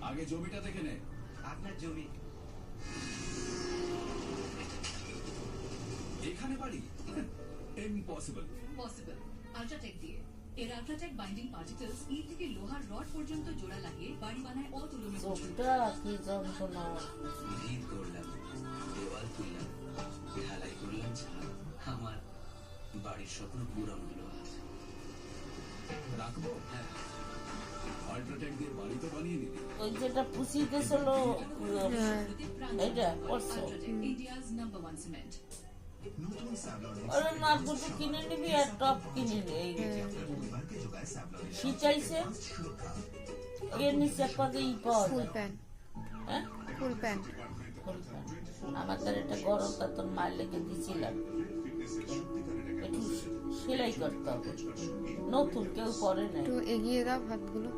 আগে জমিটা দেখে নে। আপনার জমি এখানে বাড়ি? ইম্পসিবল। পসিবল। আল্ট্রাটেক দিয়ে। এর আল্ট্রাটেক বাইন্ডিং পার্টিকেলস ইট থেকে লোহার রড পর্যন্ত জোড়া লাগিয়ে বাড়ি বানায় অতুলনীয়। চোখটা কি যন্ত্রণা। ভিড় করলাম, দেওয়াল তুললাম, ঢালাই করলাম ছাদ। আমার বাড়ির স্বপ্ন পূরণ হলো আজ। রাখবো? হ্যাঁ, আল্ট্রাটেক দিয়ে বাড়ি তো বানিয়ে নিবি। ওই যেটা পুষিতেছিল এটা করছো। India's number 1 cement. ওরা নাটগুলো কিনে নিবি আর টপ কিনে নিবি। শীতাইছে এর নিচে একটা ই পাওয়া ফুল যায়। প্যান্ট হ্যাঁ ফুল প্যান্ট আমাদের এটা গরম তখন মার লেগে দিয়েছিলাম, একটু সেলাই করতে হবে, নতুন কেউ করে নাই। একটু এগিয়ে দাও হাতগুলো।